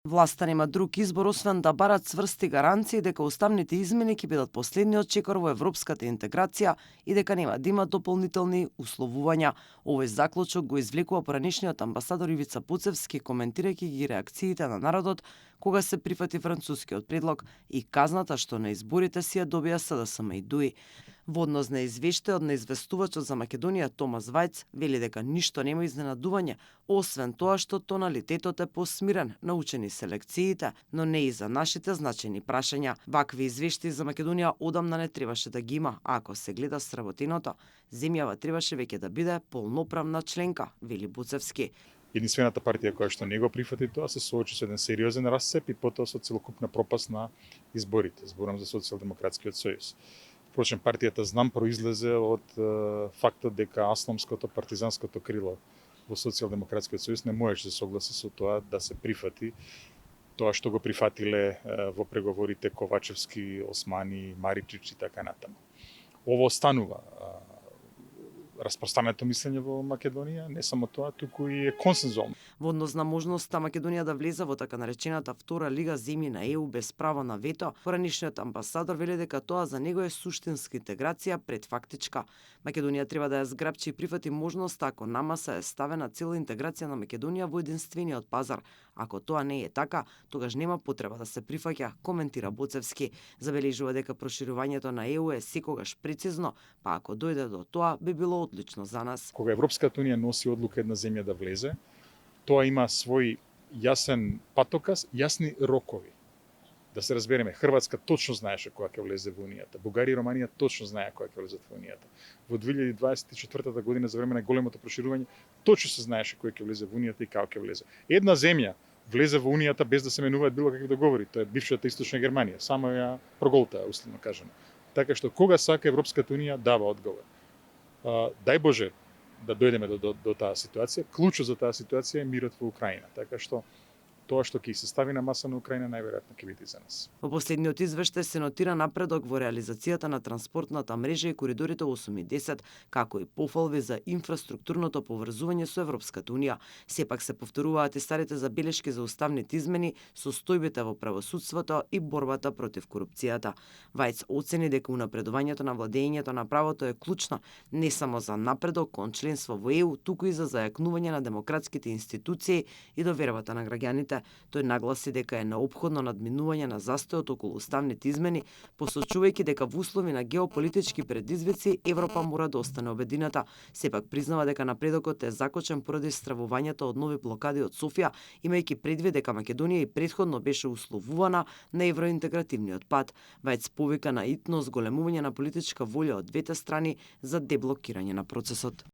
Власта нема друг избор освен да барат цврсти гаранции дека уставните измени ќе бидат последниот чекор во европската интеграција и дека нема да има дополнителни условувања. Овој заклучок го извлекува поранешниот амбасадор Ивица Пуцевски, коментирајќи ги реакциите на народот кога се прифати францускиот предлог и казната што на изборите си ја добија СДСМ и ДУИ. Во однос на извештајот на известувачот за Македонија Томас Вајц вели дека ништо нема изненадување, освен тоа што тоналитетот е посмирен, научени се лекциите, но не и за нашите значајни прашања. Вакви извештаи за Македонија одамна не требаше да ги има, а ако се гледа сработеното, земјава требаше веќе да биде полноправна членка, вели Буцевски. Единствената партија која што не го прифати тоа се соочи со еден сериозен расцеп и потоа со целокупна пропаст на изборите. Зборам за Социјалдемократскиот сојуз. Впрочем, партијата знам произлезе од фактот дека асламското партизанското крило во Социјалдемократскиот сојуз не можеше да се согласи со тоа да се прифати тоа што го прифатиле во преговорите Ковачевски, Османи, Маричич и така натаму. Ово останува распространето мислење во Македонија, не само тоа, туку и е консензуално. Во однос на можноста Македонија да влезе во така наречената втора лига земји на ЕУ без право на вето, поранешниот амбасадор вели дека тоа за него е суштинска интеграција пред фактичка. Македонија треба да ја зграбчи и прифати можноста ако на маса е ставена цела интеграција на Македонија во единствениот пазар. Ако тоа не е така, тогаш нема потреба да се прифаќа, коментира Буцевски. Забележува дека проширувањето на ЕУ е секогаш прецизно, па ако дојде до тоа би било одлично за нас. Кога Европската унија носи одлука една земја да влезе, тоа има свој јасен патоказ, јасни рокови. Да се разбереме, Хрватска точно знаеше кога ќе влезе во Унијата. Бугарија и Романија точно знаеа кога ќе влезат во Унијата. Во 2024 година за време на големото проширување точно се знаеше кој ќе влезе во Унијата и како ќе влезе. Една земја влезе во Унијата без да се менуваат било какви договори, тоа е бившата Источна Германија, само ја проголтаа, условно кажано. Така што кога сака Европската унија дава одговор. Дај Боже да дојдеме до таа ситуација. Клучот за таа ситуација е мирот во Украина. Така што тоа што ќе се стави на маса на Украина најверојатно ќе биде за нас. Во последниот извештај се нотира напредок во реализацијата на транспортната мрежа и коридорите 8 и 10, како и пофалби за инфраструктурното поврзување со Европската унија. Сепак се повторуваат и старите забелешки за уставните измени, состојбите во правосудството и борбата против корупцијата. Вајц оцени дека унапредувањето на владењето на правото е клучно не само за напредок кон членство во ЕУ, туку и за зајакнување на демократските институции и довербата на граѓаните. Тој нагласи дека е неопходно надминување на застојот околу уставните измени, посочувајќи дека во услови на геополитички предизвици Европа мора да остане обедината. Сепак признава дека напредокот е закочен поради стравувањето од нови блокади од Софија, имајќи предвид дека Македонија и претходно беше условувана на евроинтегративниот пат. Вајц повика на итно зголемување на политичка волја од двете страни за деблокирање на процесот.